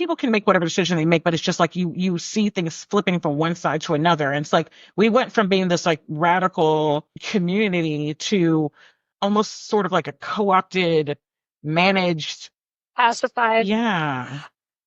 people can make whatever decision they make, but it's just like you see things flipping from one side to another. And it's like we went from being this like radical community to almost sort of like a co-opted, managed, pacified. Yeah.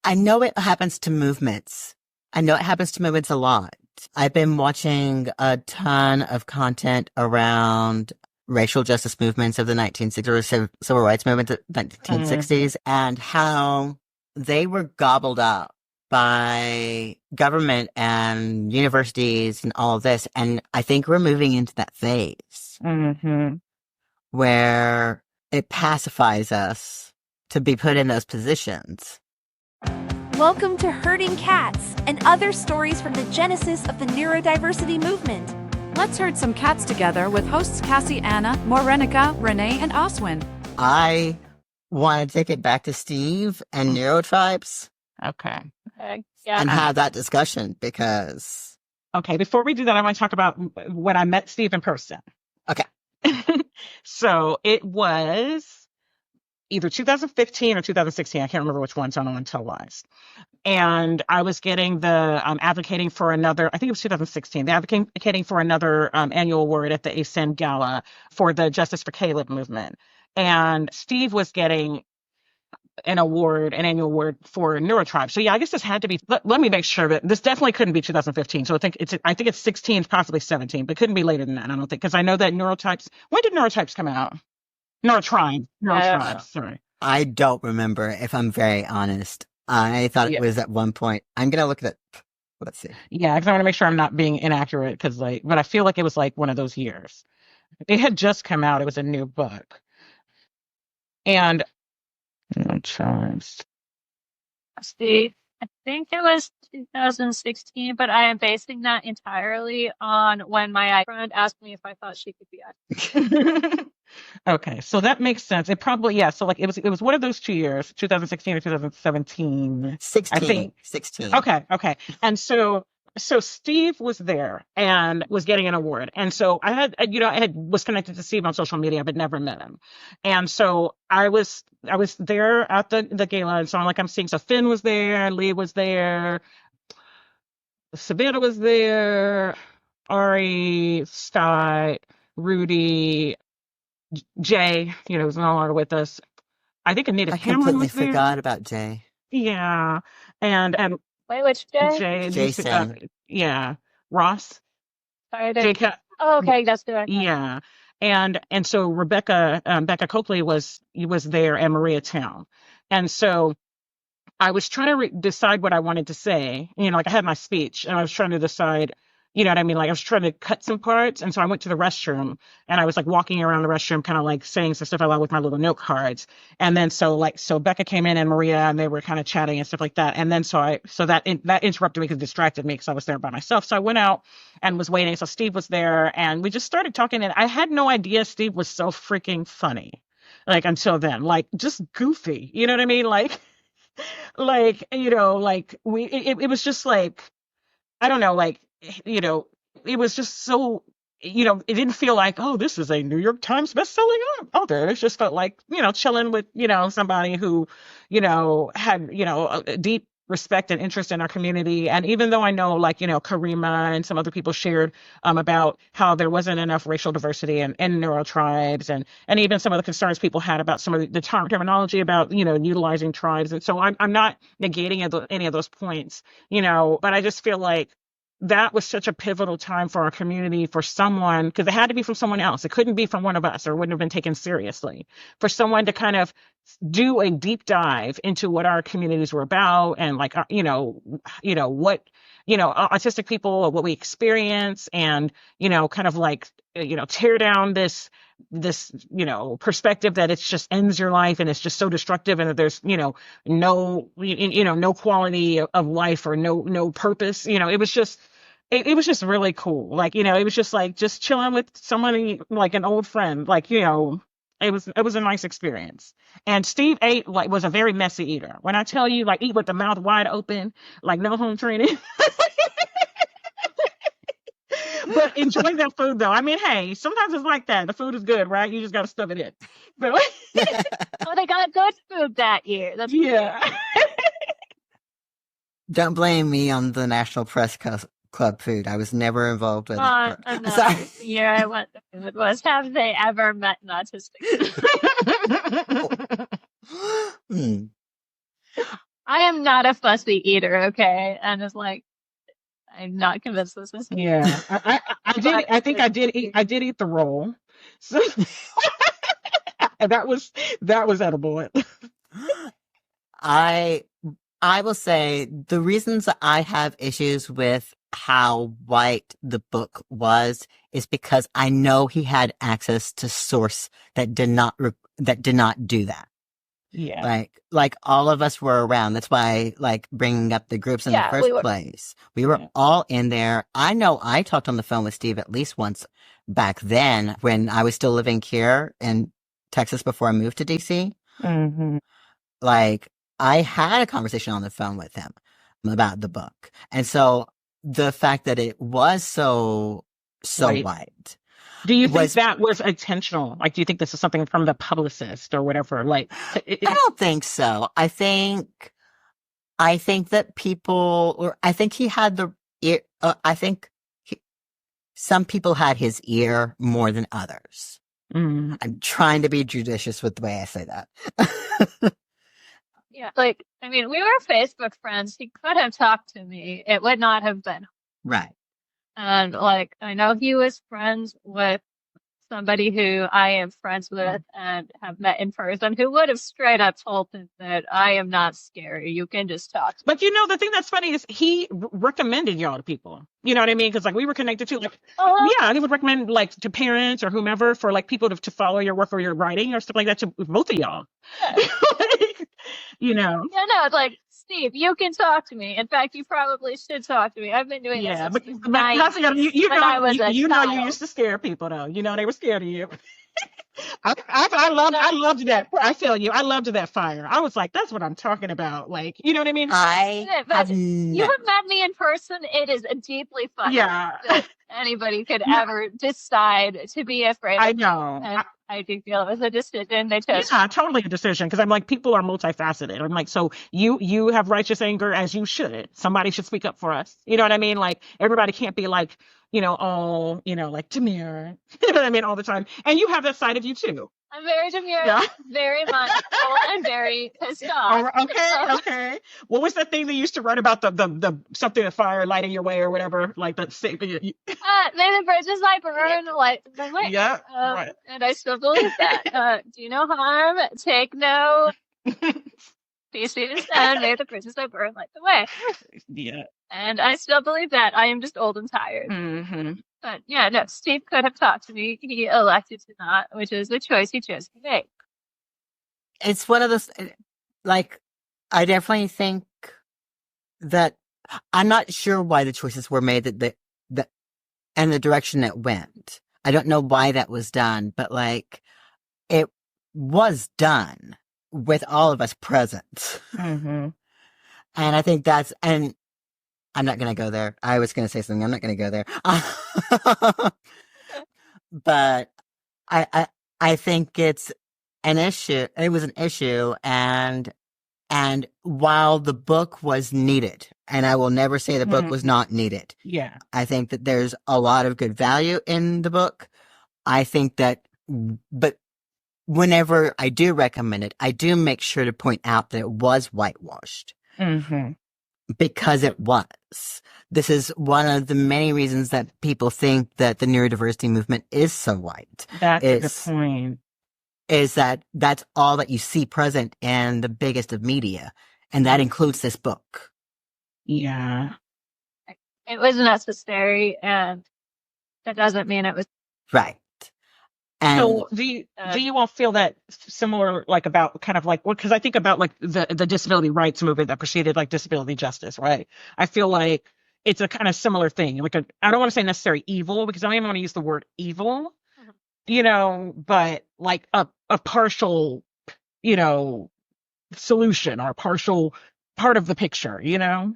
I know it happens to movements. I know it happens to movements a lot. I've been watching a ton of content around racial justice movements of the 1960s, or civil rights movement of the 1960s, and how they were gobbled up by government and universities and all of this. And I think we're moving into that phase where it pacifies us to be put in those positions. Welcome to Herding Cats and other stories from the genesis of the neurodiversity movement. Let's herd some cats together with hosts Kassiane, Morenike, Renee, and Oswin. I want to take it back to Steve and neurotypes. Okay. Yeah. And have that discussion because... Okay, before we do that, I want to talk about when I met Steve in person. Okay. So it was either 2015 or 2016. I can't remember which one, so I don't want to tell lies. And I was getting the advocating for another, I think it was 2016, the advocating for another annual award at the ASEN Gala for the Justice for Caleb movement. And Steve was getting an annual award for Neurotribe. So yeah, I guess this had to be, let me make sure that this definitely couldn't be 2015. So I think it's 16, possibly 17, but couldn't be later than that, I don't think, because I know that Neurotypes, when did Neurotypes come out? Neurotribe, sorry. I don't remember, if I'm very honest. I thought it was at one point. I'm going to look at it. Let's see. Yeah, because I want to make sure I'm not being inaccurate, but I feel like it was like one of those years. It had just come out. It was a new book. And Steve, I think it was 2016, but I am basing that entirely on when my friend asked me if I thought she could be active. Okay, so that makes sense. It probably, yeah. So like it was one of those 2 years, 2016 or 2017. 16. I think 16. Okay. And so Steve was there and was getting an award. And so I was connected to Steve on social media, but never met him. And so I was there at the gala. And so I'm seeing, so Finn was there, Lee was there, Savannah was there, Ari, Scott, Rudy, Jay, was no longer with us. I think Anita Cameron was there. I completely forgot about Jay. Yeah. And wait, which Jay? Jason. Yeah. Ross. Sorry. Okay, that's good. Yeah. And so Becca Coakley was there, and Maria Town. And so I was trying to decide what I wanted to say. I had my speech and I was trying to decide, you know what I mean? Like I was trying to cut some parts. And so I went to the restroom and I was like walking around the restroom, kind of like saying some stuff out loud with my little note cards. And then so Becca came in and Maria, and they were kind of chatting and stuff like that. And then that interrupted me because it distracted me because I was there by myself. So I went out and was waiting. So Steve was there and we just started talking, and I had no idea Steve was so freaking funny. Like until then, like just goofy, you know what I mean? It was just like, I don't know, like, it was just so, it didn't feel like, oh, this is a New York Times bestselling author. It just felt like, chilling with, somebody who, had, a deep respect and interest in our community. And even though I know, like, Karima and some other people shared about how there wasn't enough racial diversity in neurotribes, and even some of the concerns people had about some of the terminology about, utilizing tribes. And so I'm not negating any of those points, but I just feel like that was such a pivotal time for our community, for someone, because it had to be from someone else. It couldn't be from one of us, or it wouldn't have been taken seriously. For someone to kind of do a deep dive into what our communities were about, and like, what, autistic people, what we experience, and, kind of like, tear down this perspective that it just ends your life and it's just so destructive, and that there's, no quality of life, or no purpose. It was just really cool. Like, it was just like, just chilling with somebody, like an old friend, like, it was a nice experience. And Steve was a very messy eater. When I tell you, like, eat with the mouth wide open, like no home training. But enjoy that food, though. I mean, hey, sometimes it's like that. The food is good, right? You just got to stuff it in. But they got good food that year. Yeah. Don't blame me on the National Press Club food. I was never involved with it. Another year I went to food was, have they ever met an autistic? Hmm. I am not a fussy eater, okay? And it's like, I'm not convinced this is me. Yeah, I think I did eat the roll. So and that was edible. I will say the reasons that I have issues with how white the book was is because I know he had access to source that did not do that. Yeah. Like all of us were around. That's why, like, bringing up the groups in the first place. We were all in there. I know I talked on the phone with Steve at least once back then when I was still living here in Texas before I moved to DC. Mm-hmm. Like, I had a conversation on the phone with him about the book. And so the fact that it was so white. Do you think that was intentional? Like, do you think this is something from the publicist or whatever? Like, I don't think so. I think that people, or I think he had the ear. Some people had his ear more than others. Mm. I'm trying to be judicious with the way I say that. Yeah, like, I mean, we were Facebook friends. He could have talked to me. It would not have been. Right. And, like, I know he was friends with somebody who I am friends with and have met in person who would have straight up told him that I am not scary. You can just talk to me. But you know, the thing that's funny is he recommended y'all to people. You know what I mean? Because like we were connected to, like, yeah, he would recommend like to parents or whomever for like people to follow your work or your writing or stuff like that to both of y'all. Yeah. You know? Yeah, no, it's like, Steve, you can talk to me. In fact, you probably should talk to me. I've been doing this since but you know you used to scare people though. You know they were scared of you. I loved that. I feel you. I loved that fire. I was like, that's what I'm talking about. Like, you know what I mean? You have met me in person. It is deeply funny that anybody could ever decide to be afraid. I know. And I do feel it was a decision they chose. Yeah, totally a decision. Because I'm like, people are multifaceted. I'm like, so you have righteous anger as you should. Somebody should speak up for us. You know what I mean? Like, everybody can't be like, you know, all, you know, like demure. You know what I mean? All the time. And you have that side of you too. I'm very demure, very mindful, and very pissed off. Okay. What was that thing they used to write about the something of fire lighting your way or whatever? Like that. May the bridges I burn light the way. Yeah. Right. And I still believe that. Do no harm, take no pieces, and may the bridges I burn light the way. Yeah. And I still believe that. I am just old and tired. Mm-hmm. But yeah, no, Steve could have talked to me. He elected to not, which is the choice he chose to make. It's one of those, like, I definitely think that I'm not sure why the choices were made that and the direction it went. I don't know why that was done, but like, it was done with all of us present. Mm-hmm. And I think and I'm not going to go there. I was going to say something. I'm not going to go there. But I think it's an issue. It was an issue. And while the book was needed, and I will never say the book was not needed. Yeah. I think that there's a lot of good value in the book. I think that, but whenever I do recommend it, I do make sure to point out that it was whitewashed. Mm-hmm. Because it was. This is one of the many reasons that people think that the neurodiversity movement is so white. That's the point. Is that that's all that you see present in the biggest of media. And that includes this book. Yeah. It was necessary, and that doesn't mean it was. Right. And so do you all feel that similar, like about kind of like, because I think about like the disability rights movement that preceded like disability justice, right? I feel like it's a kind of similar thing. Like I don't want to say necessary evil because I don't even want to use the word evil, you know, but like a partial, you know, solution or a partial part of the picture, you know?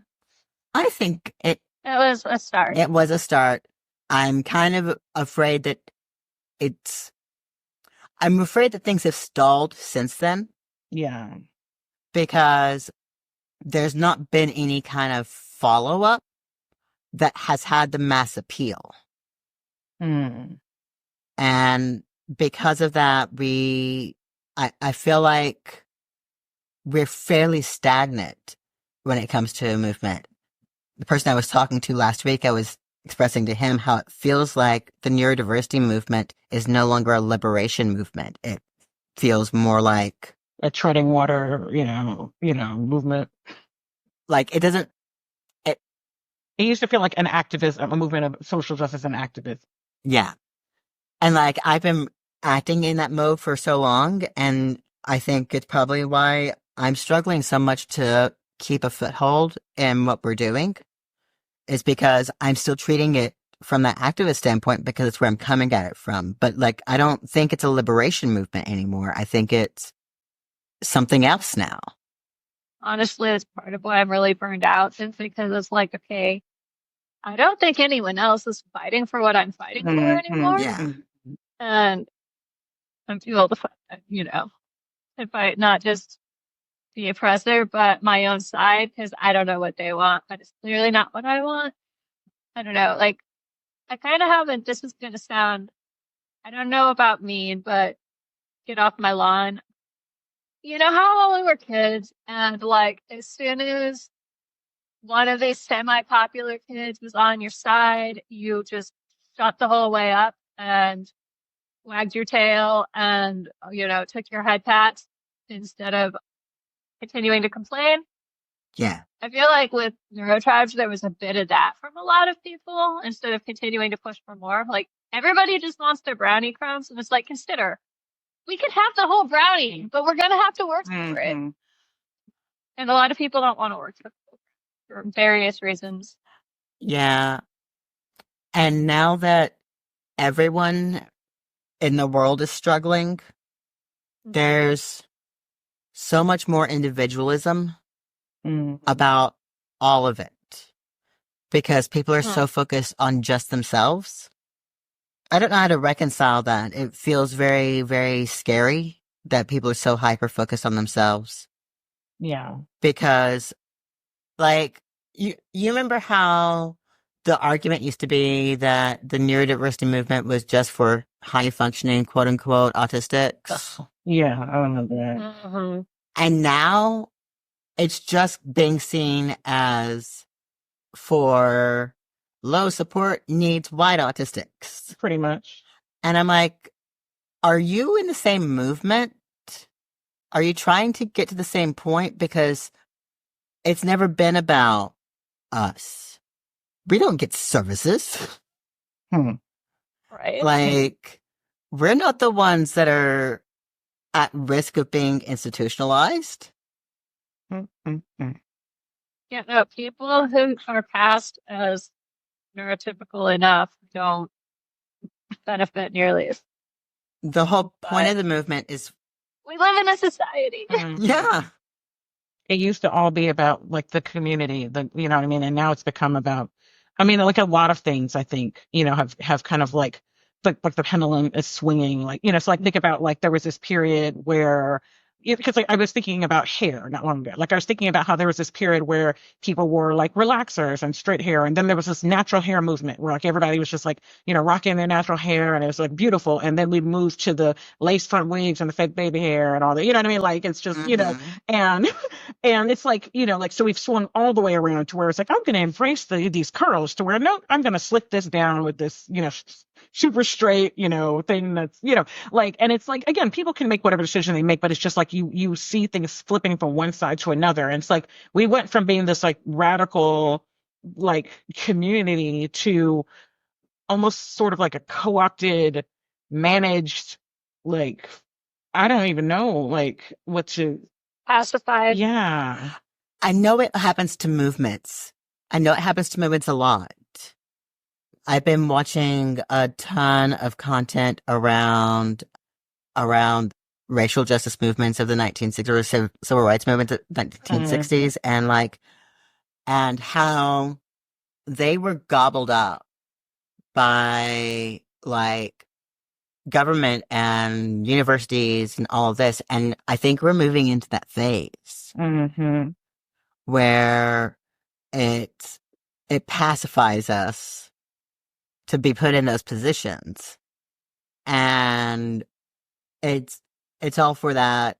I think it was a start. It was a start. I'm kind of afraid that I'm afraid that things have stalled since then. Yeah. Because there's not been any kind of follow-up that has had the mass appeal. And because of that, I feel like we're fairly stagnant when it comes to movement. The person I was talking to last week, I was expressing to him how it feels like the neurodiversity movement is no longer a liberation movement. It feels more like a treading water, movement. like it doesn't. It used to feel like an activism, a movement of social justice and activism. Yeah, and like I've been acting in that mode for so long, and I think it's probably why I'm struggling so much to keep a foothold in what we're doing, is because I'm still treating it from that activist standpoint because it's where I'm coming at it from. But like, I don't think it's a liberation movement anymore. I think it's something else now. Honestly, that's part of why I'm really burned out, is because it's like, okay, I don't think anyone else is fighting for what I'm fighting for anymore. Yeah. And I'm too old to fight, to fight not just the oppressor, but my own side, because I don't know what they want, but it's clearly not what I want. I don't know, like, I kind of haven't, this is going to sound, I don't know about me, but get off my lawn. You know how when we were kids and like as soon as one of these semi-popular kids was on your side, you just shut the whole way up and wagged your tail and, took your head pats instead of continuing to complain? Yeah. I feel like with neurotribes, there was a bit of that from a lot of people instead of continuing to push for more. Like, everybody just wants their brownie crumbs, and it's like, consider, we could have the whole brownie, but we're going to have to work for it. And a lot of people don't want to work for various reasons. Yeah. And now that everyone in the world is struggling, there's so much more individualism about all of it because people are so focused on just themselves. I don't know how to reconcile that. It feels very, very scary that people are so hyper-focused on themselves. Yeah. Because, like, you remember how the argument used to be that the neurodiversity movement was just for high-functioning, quote-unquote, autistics? Yeah, I remember that. And now it's just being seen as for low support needs wide autistics. Pretty much. And I'm like, are you in the same movement? Are you trying to get to the same point? Because it's never been about us. We don't get services. Right. Like, we're not the ones that are at risk of being institutionalized. Yeah, no, people who are cast as neurotypical enough don't benefit nearly as The whole point of the movement is, we live in a society. yeah. It used to all be about like the community, you know what I mean? And now it's become about, like a lot of things I think, have kind of like the pendulum is swinging, like, so like think about like there was this period where, because like I was thinking about hair not long ago. Like I was thinking about how there was this period where people wore like relaxers and straight hair, and then there was this natural hair movement where like everybody was just like rocking their natural hair, and it was like beautiful. And then we moved to the lace front wigs and the fake baby hair and all that. You know what I mean? Like it's just and it's like like so we've swung all the way around to where it's like I'm going to embrace these curls to where no, I'm going to slick this down with this super straight thing that's like, and it's like again people can make whatever decision they make, but it's just like you see things flipping from one side to another, and it's like we went from being this like radical like community to almost sort of like a co-opted managed, like I don't even know like what to Pacified. yeah. I know it happens to movements. I know it happens to movements a lot. I've been watching a ton of content around racial justice movements of the 1960s, or civil rights movement of the 1960s, and how they were gobbled up by like government and universities and all of this. And I think we're moving into that phase where it pacifies us to be put in those positions. And it's all for that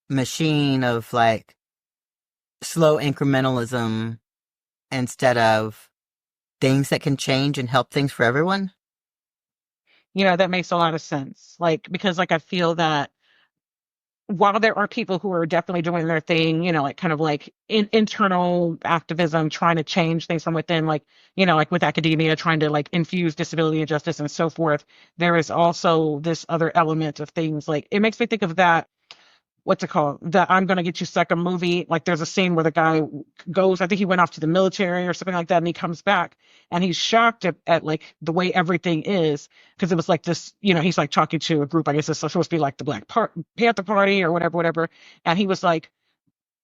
machine of like slow incrementalism instead of things that can change and help things for everyone. That makes a lot of sense. Like, because like I feel that while there are people who are definitely doing their thing, like kind of like internal activism, trying to change things from within, like, like with academia, trying to like infuse disability and justice and so forth, there is also this other element of things. Like, it makes me think of that, what's it called? The I'm Gonna Get You Sucker movie. Like, there's a scene where the guy goes, I think he went off to the military or something like that, and he comes back and he's shocked at like the way everything is, because it was like this, he's like talking to a group, I guess it's supposed to be like the Panther Party or whatever. And he was like,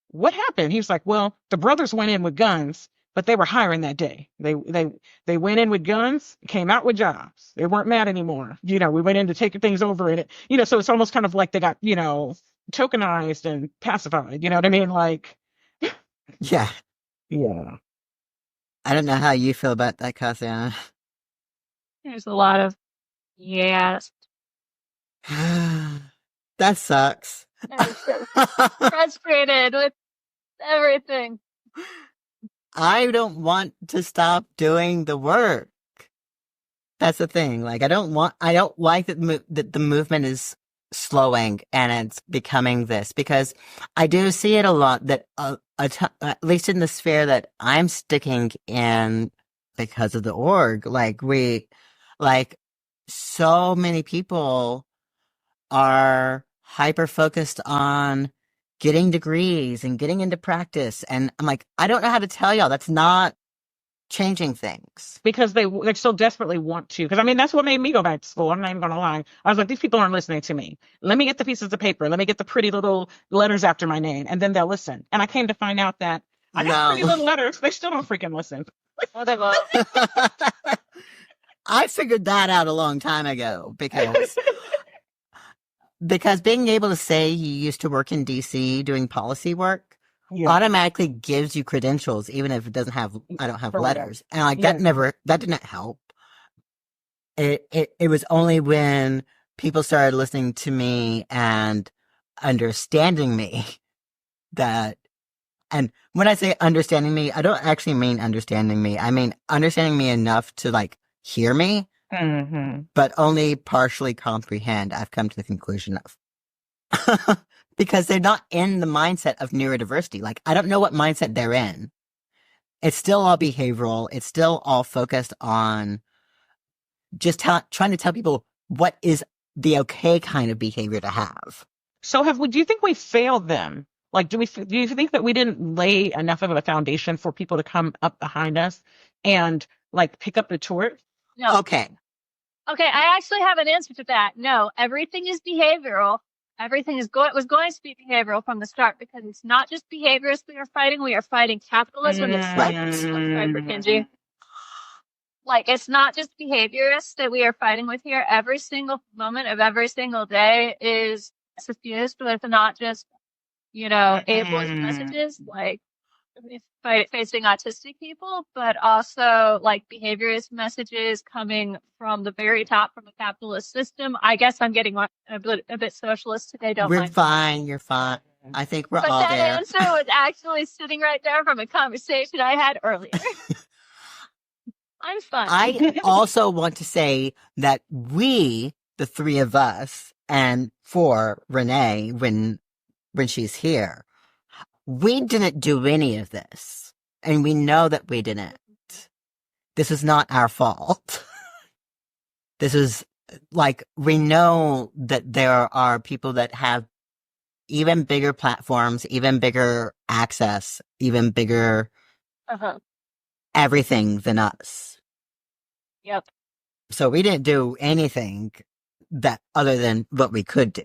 what happened? He was like, well, the brothers went in with guns, but they were hiring that day. They went in with guns, came out with jobs. They weren't mad anymore. We went in to take things over, and so it's almost kind of like they got, tokenized and pacified. You know what I mean? Like, Yeah. yeah. I don't know how you feel about that, Kassiane. There's a lot of yes. That sucks. I'm so frustrated with everything. I don't want to stop doing the work. That's the thing. Like, I don't like that the movement is slowing and it's becoming this, because I do see it a lot that at least in the sphere that I'm sticking in because of the org, like so many people are hyper focused on getting degrees and getting into practice, and I'm like, I don't know how to tell y'all that's not changing things, because they so desperately want to. Because I mean, that's what made me go back to school. I'm not even gonna lie. I was like, these people aren't listening to me. Let me get the pieces of paper. Let me get the pretty little letters after my name, and then they'll listen. And I came to find out that I got pretty little letters. They still don't freaking listen. Whatever. I figured that out a long time ago, because being able to say you used to work in DC doing policy work automatically gives you credentials, even if it doesn't have, I don't have letters. And like that didn't help. It was only when people started listening to me and understanding me and when I say understanding me, I don't actually mean understanding me. I mean understanding me enough to like hear me, but only partially comprehend. I've come to the conclusion of. Because they're not in the mindset of neurodiversity. Like, I don't know what mindset they're in. It's still all behavioral. It's still all focused on just trying to tell people what is the okay kind of behavior to have. So do you think we failed them? Like, do you think that we didn't lay enough of a foundation for people to come up behind us and like pick up the torch? No. Okay, I actually have an answer to that. No, everything is behavioral. Everything was going to be behavioral from the start, because it's not just behaviorists we are fighting. We are fighting capitalism. Like, it's not just behaviorists that we are fighting with here. Every single moment of every single day is suffused with not just, ableist messages, like facing autistic people, but also like behaviorist messages coming from the very top, from a capitalist system. I guess I'm getting a bit socialist today. We're fine. You're fine. I think we're but all that there. answer was actually sitting right there from a conversation I had earlier. I'm fine. I also want to say that we, the three of us, and for Renee, when she's here, we didn't do any of this. And we know that we didn't. This is not our fault. This is like, we know that there are people that have even bigger platforms, even bigger access, even bigger everything than us. Yep. So we didn't do anything that other than what we could do.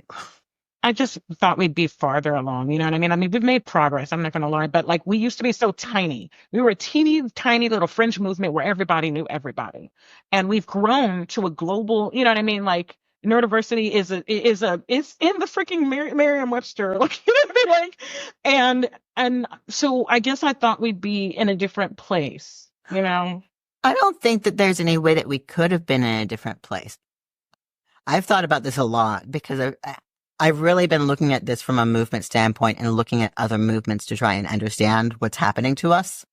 I just thought we'd be farther along. You know what I mean? I mean, we've made progress. I'm not going to lie, but like, we used to be so tiny. We were a teeny tiny little fringe movement where everybody knew everybody. And we've grown to a global, you know what I mean? Like, neurodiversity is in the freaking Merriam-Webster. Like, you know what I mean? Like, and so I guess I thought we'd be in a different place, you know? I don't think that there's any way that we could have been in a different place. I've thought about this a lot because I've really been looking at this from a movement standpoint and looking at other movements to try and understand what's happening to us,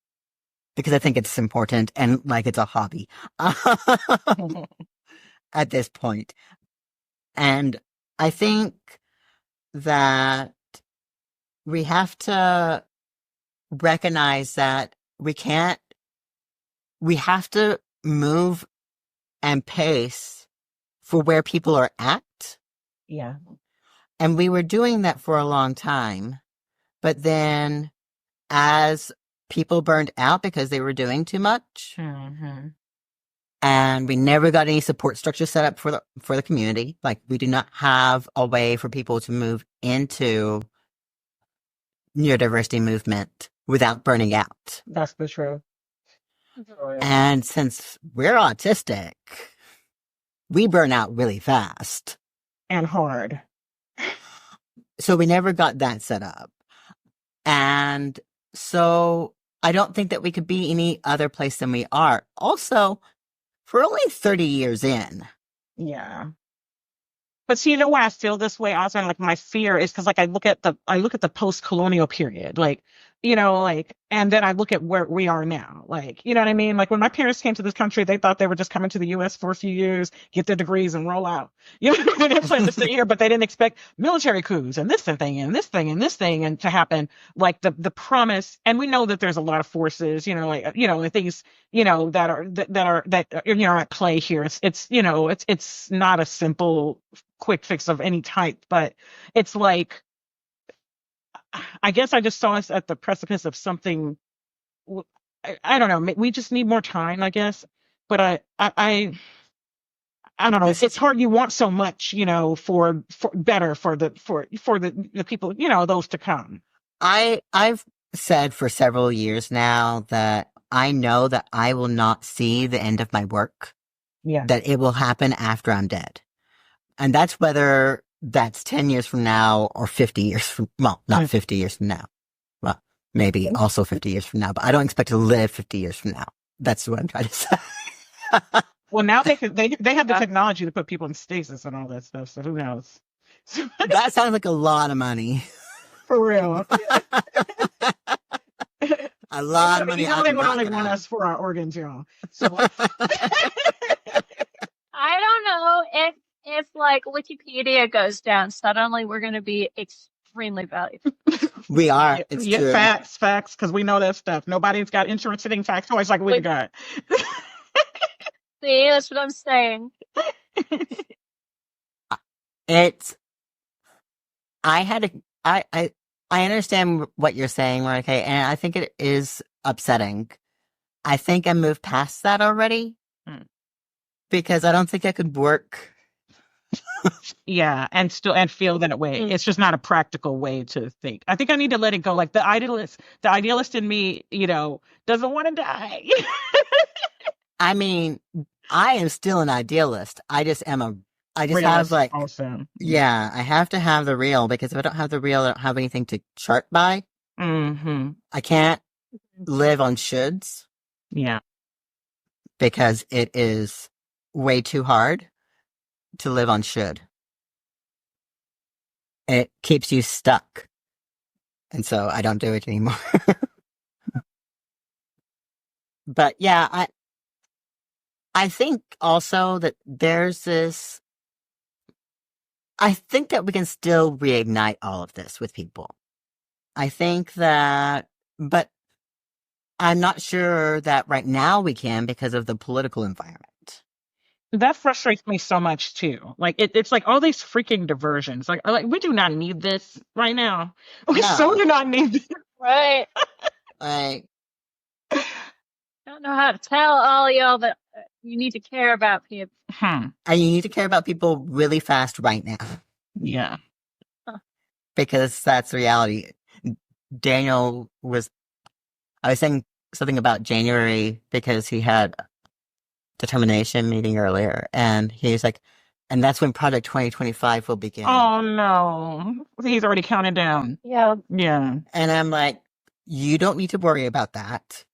because I think it's important and like it's a hobby at this point. And I think that we have to recognize that we have to move and pace for where people are at. Yeah. And we were doing that for a long time. But then as people burned out because they were doing too much, and we never got any support structure set up for the community. Like, we do not have a way for people to move into neurodiversity movement without burning out. That's the truth. And since we're autistic, we burn out really fast. And hard. So we never got that set up. And so I don't think that we could be any other place than we are. Also, for only 30 years in. Yeah. But see, you know why I feel this way, Oswin? Like, my fear is because, like, I look at the post-colonial period, like, you know, like, and then I look at where we are now, like, you know what I mean? Like, when my parents came to this country, they thought they were just coming to the U.S. for a few years, get their degrees, and roll out. You know, they didn't plan to stay here, but they didn't expect military coups and this thing and this thing and this thing and to happen. Like, the promise, and we know that there's a lot of forces, you know, like, you know, the things, you know, that are you know, at play here. It's you know, it's not a simple quick fix of any type, but it's like, I guess I just saw us at the precipice of something. I don't know. We just need more time, I guess. But I don't know. It's hard. You want so much, you know, for better for the people, you know, those to come. I've said for several years now that I know that I will not see the end of my work. Yeah. That it will happen after I'm dead. And that's whether that's 10 years from now or 50 years from, well, not 50 years from now. Well, maybe also 50 years from now, but I don't expect to live 50 years from now. That's what I'm trying to say. Well, now they have the technology to put people in stasis and all that stuff, so who knows? That sounds like a lot of money. For real. A lot of money. You know, they would only want us for our organs, y'all. So I don't know if like Wikipedia goes down, suddenly we're going to be extremely valuable. We are. It's true. Facts, because we know that stuff. Nobody's got insurance sitting factoids like we got. See, that's what I'm saying. I understand what you're saying, Morenike, and I think it is upsetting. I think I moved past that already because I don't think I could work. Yeah, and feel that way. It's just not a practical way to think. I think I need to let it go. Like, the idealist in me, you know, doesn't want to die. I mean, I am still an idealist. I just Realist, have like, awesome. Yeah, I have to have the real, because if I don't have the real, I don't have anything to chart by. I can't live on shoulds. Yeah. Because it is way too hard to live on should. It keeps you stuck. And so I don't do it anymore. But yeah, I think also that there's this, I think that we can still reignite all of this with people. I think that, but I'm not sure that right now we can because of the political environment. That frustrates me so much too. Like, it's like all these freaking diversions. Like we do not need this right now. We so do not need this. Right. Like, don't know how to tell all y'all that you need to care about people. And you need to care about people really fast right now. Yeah. Because that's the reality. I was saying something about January because he had determination meeting earlier, and he's like, And that's when Project 2025 will begin. Oh no. He's already counted down. Yeah. Yeah. And I'm like, you don't need to worry about that.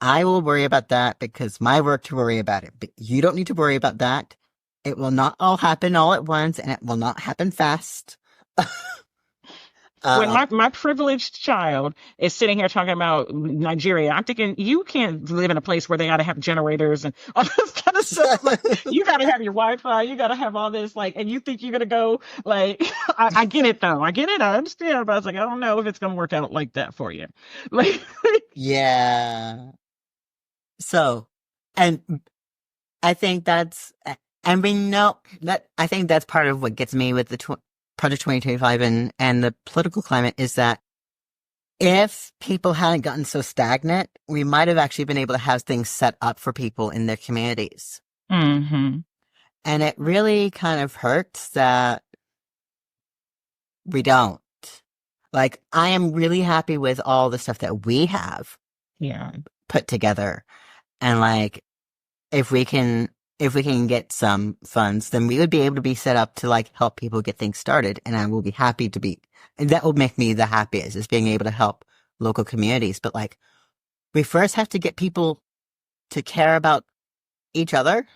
I will worry about that because my work to worry about it. But you don't need to worry about that. It will not all happen all at once, and it will not happen fast. When my privileged child is sitting here talking about Nigeria, I'm thinking you can't live in a place where they got to have generators and all this kind of stuff. Like, you got to have your Wi-Fi, you got to have all this, like, and you think you're gonna go like, I get it though, I get it, I understand, but I was like, I don't know if it's gonna work out like that for you. Like, yeah. So, and I think that's, and we know that, I think that's part of what gets me with the Project 2025 and the political climate is that if people hadn't gotten so stagnant, we might have actually been able to have things set up for people in their communities. mm-hmm. And it really kind of hurts that we don't. Like, I am really happy with all the stuff that we have put together. And like, if we can get some funds, then we would be able to be set up to like help people get things started. And I will be happy to be, and that will make me the happiest is being able to help local communities. But like, we first have to get people to care about each other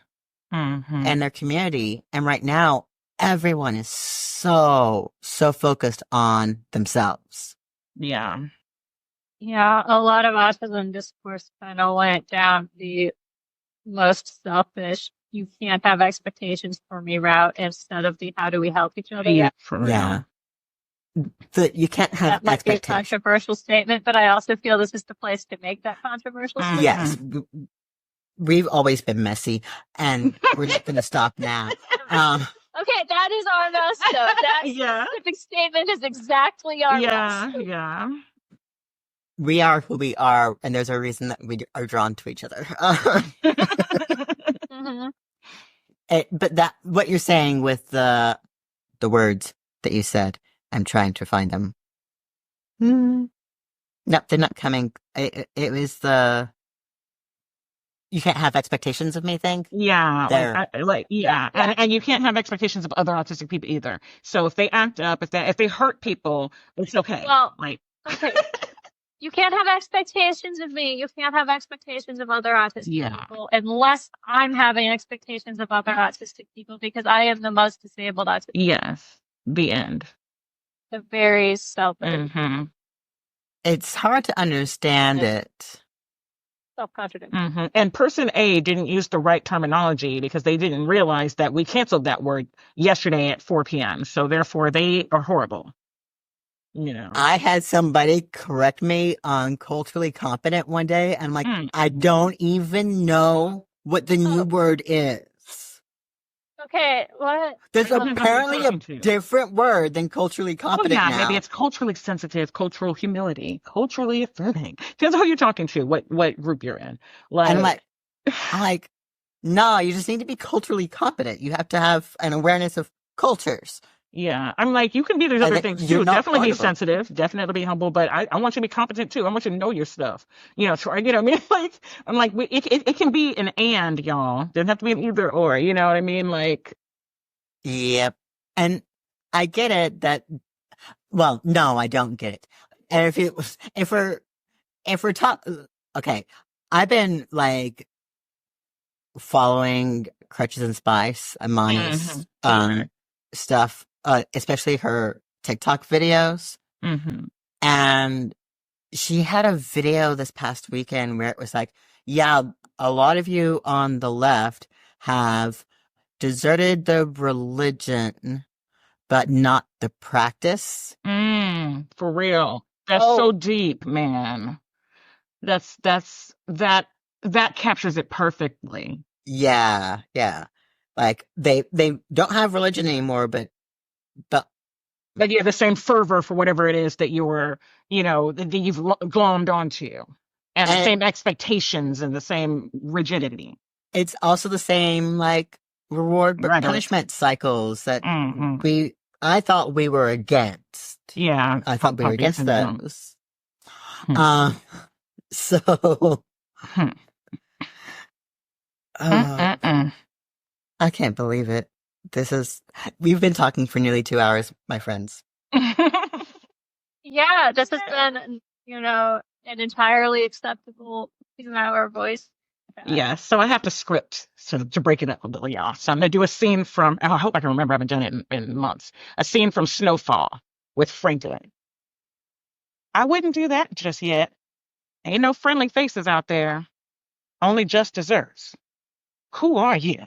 and their community. And right now, everyone is so focused on themselves. Yeah. Yeah, a lot of autism discourse kind of went down the most selfish, you can't have expectations for me route instead of the how do we help each other. Yeah, for real. Yeah. You can't have That might be a expectations. controversial statement, but I also feel this is the place to make that controversial statement. Yes. We've always been messy, and we're not going to stop now. Okay, that is our mess, though. That Yeah. specific statement is exactly our Yeah, mess. yeah. We are who we are, and there's a reason that we are drawn to each other. Mhm. But that what you're saying with the words that you said, I'm trying to find them. No, they're not coming. It was the you can't have expectations of me thing. Yeah, There. yeah. And you can't have expectations of other autistic people either. So if they act up, if they hurt people, it's okay. Well, like, okay. You can't have expectations of me. You can't have expectations of other autistic people unless I'm having expectations of other autistic people because I am the most disabled autistic. yes, the end. The very selfish, It's hard to understand it. self-contradictory. And person A didn't use the right terminology because they didn't realize that we canceled that word yesterday at 4 p.m. So therefore, they are horrible. You know, I had somebody correct me on culturally competent one day, and I'm like, I don't even know what the new word is. Okay, what? There's apparently a different word than culturally competent now. Maybe it's culturally sensitive, cultural humility, culturally affirming. Depends on who you're talking to, what group you're in. Like, and I'm like, no, you just need to be culturally competent. You have to have an awareness of cultures. Yeah, I'm like, you can be these other things too. Definitely be sensitive, definitely be humble, but I want you to be competent too. I want you to know your stuff. You know, try, you know, I mean, like, I'm like, it can be an and, y'all. Doesn't have to be an either or. You know what I mean? Like, yep. And I get it that. Well, no, I don't get it. And if we're talking, okay, I've been like following Crutches and Spice, Amani's stuff. Especially her TikTok videos. And she had a video this past weekend where it was like, yeah, a lot of you on the left have deserted the religion, but not the practice. For real. That's so deep, man. That captures it perfectly. Yeah. Like they don't have religion anymore, but you have the same fervor for whatever it is that you're, you know, that you've glommed onto, and the same expectations and the same rigidity. It's also the same like reward but punishment cycles that I thought we were against. Yeah, I thought we were against those. I can't believe it. We've been talking for nearly 2 hours, my friends. Yeah, this has been, an entirely acceptable 2-hour voice. Yeah, so I have to script to break it up a little, y'all. So I'm gonna do a scene from. I hope I can remember. I haven't done it in months. A scene from Snowfall with Franklin. I wouldn't do that just yet. Ain't no friendly faces out there. Only just desserts. Who are you?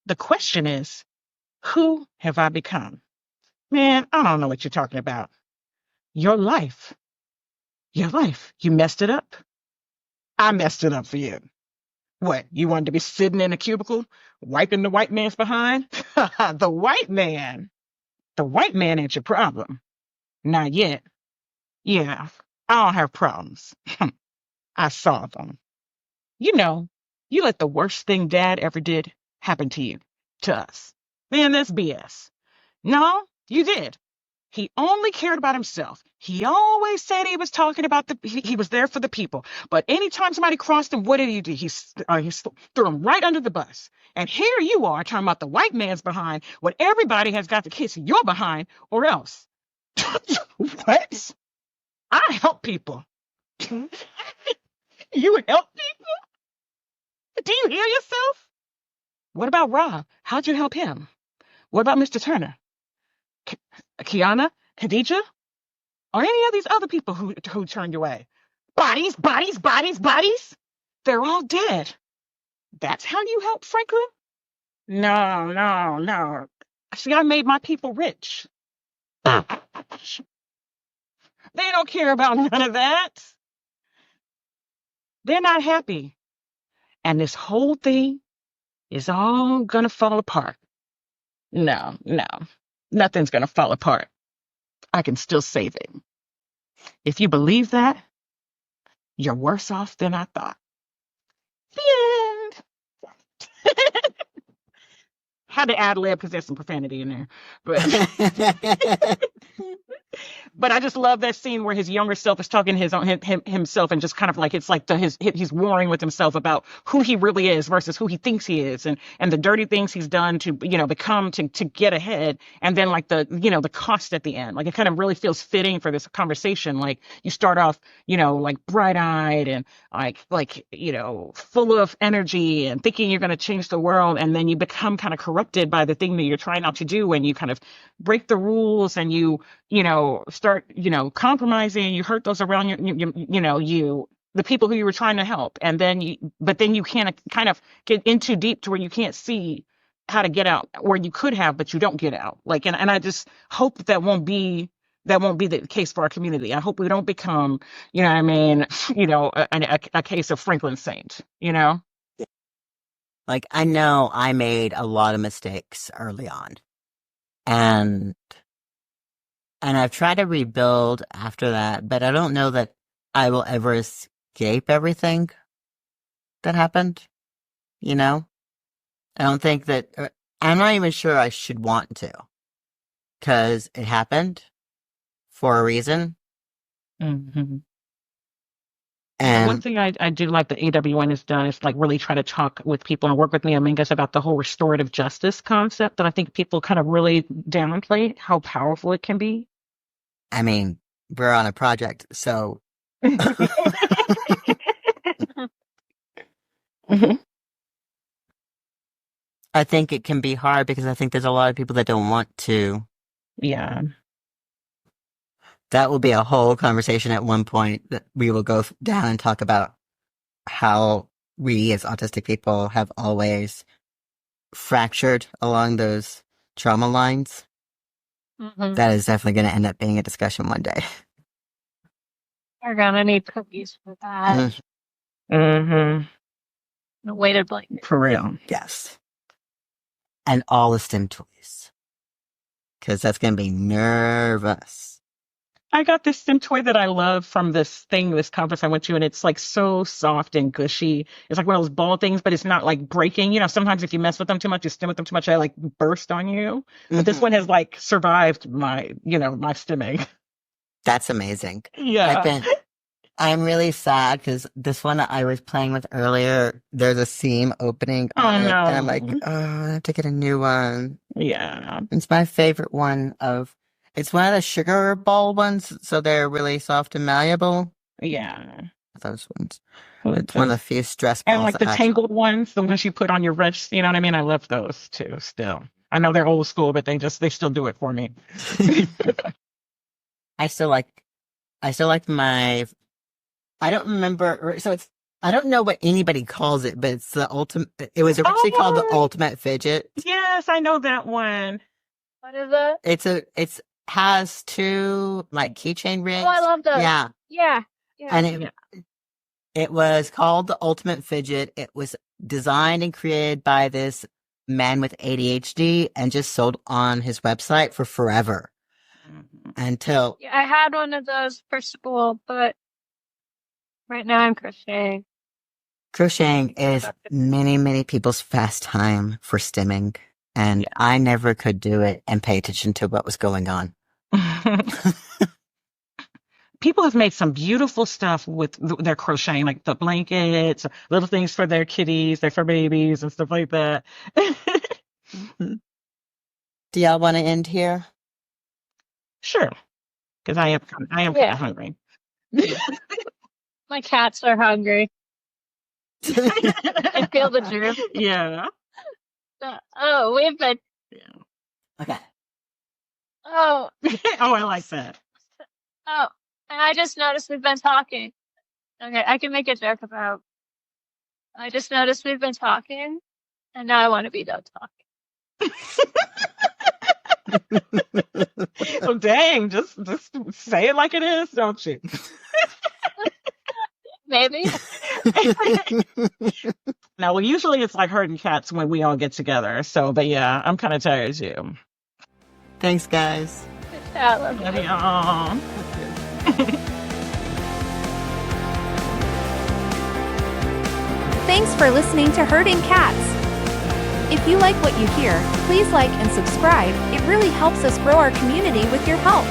The question is, who have I become? Man, I don't know what you're talking about. Your life. Your life. You messed it up. I messed it up for you. What, you wanted to be sitting in a cubicle, wiping the white man's behind? The white man. The white man ain't your problem. Not yet. Yeah, I don't have problems. I solve them. You know, you let the worst thing Dad ever did happen to you, to us. Man, that's BS. No, you did. He only cared about himself. He always said he was talking about he was there for the people. But anytime somebody crossed him, what did he do? He threw him right under the bus. And here you are talking about the white man's behind when everybody has got to kiss your behind or else. What? I help people. You would help people? Do you hear yourself? What about Rob? How'd you help him? What about Mr. Turner? Kiana? Khadija? Or any of these other people who turned you away? Bodies, bodies, bodies, bodies? They're all dead. That's how you help Franklin? No, no, no. See, I made my people rich. They don't care about none of that. They're not happy. And this whole thing is all gonna fall apart. No, no. Nothing's gonna fall apart. I can still save it. If you believe that, you're worse off than I thought. The end. Had to ad lib because there's some profanity in there. But I just love that scene where his younger self is talking to himself and just kind of like it's like he's warring with himself about who he really is versus who he thinks he is and the dirty things he's done to become to get ahead, and then like the cost at the end. Like it kind of really feels fitting for this conversation. Like you start off like bright-eyed and like full of energy and thinking you're going to change the world, and then you become kind of corrupted by the thing that you're trying not to do, and you kind of break the rules and you start compromising. You hurt those around you, the people who you were trying to help, and then you can't kind of get in too deep to where you can't see how to get out, or you could have but you don't get out. Like and I just hope that won't be the case for our community. I hope we don't become a case of Franklin Saint. Like, I know I made a lot of mistakes early on. And I've tried to rebuild after that, but I don't know that I will ever escape everything that happened. I don't think that, I'm not even sure I should want to, because it happened for a reason. Mm-hmm. And one thing I do like that AWN has done is like really try to talk with people and work with Mingus about the whole restorative justice concept that I think people kind of really downplay how powerful it can be. I mean, we're on a project, so. I think it can be hard because I think there's a lot of people that don't want to. Yeah. That will be a whole conversation at one point that we will go down and talk about how we as autistic people have always fractured along those trauma lines. Mm-hmm. That is definitely going to end up being a discussion one day. We're going to need cookies for that. Mm-hmm. A weighted blanket. For real. Yes. And all the STEM toys. Because that's going to be nervous. I got this STEM toy that I love from this conference I went to, and it's like so soft and gushy. It's like one of those ball things, but it's not like breaking. Sometimes if you mess with them too much, you stim with them too much, they like burst on you. But this one has like survived my, my stimming. That's amazing. Yeah. I'm really sad because this one that I was playing with earlier, there's a seam opening Oh on it, no. and I'm like, oh, I have to get a new one. Yeah. It's my favorite one it's one of the sugar ball ones, so they're really soft and malleable. Yeah. Those ones. Well, It's one of the few stress and balls like that the actually. tangled ones, the ones you put on your wrist, you know what I mean? I love those too still. I know they're old school, but they still do it for me. I still like my. I don't remember. So I don't know what anybody calls it, but it's the ultimate. It was originally called the ultimate fidget. Yes, I know that one. What is it? It's has two like keychain rings. Oh, I love those. Yeah. Yeah. And it was called the ultimate fidget. It was designed and created by this man with ADHD and just sold on his website for forever. Until I had one of those for school, but right now I'm crocheting. Crocheting is many, many people's fast time for stimming, and I never could do it and pay attention to what was going on. People have made some beautiful stuff with their crocheting, like the blankets, little things for their kitties, their fur babies, and stuff like that. Do y'all want to end here? Sure, because I am kind of hungry. My cats are hungry. I feel the droop. Yeah. We've been. Okay. Oh, I like that. and I just noticed we've been talking. Okay, I can make a joke about. I just noticed we've been talking, and now I want to be done talking. Well, dang, just say it like it is, don't you? Maybe. No, well, usually it's like herding cats when we all get together. So, but yeah, I'm kind of tired too. Thanks, guys. Love y'all. Thanks for listening to Herding Cats. If you like what you hear, please like and subscribe. It really helps us grow our community with your help.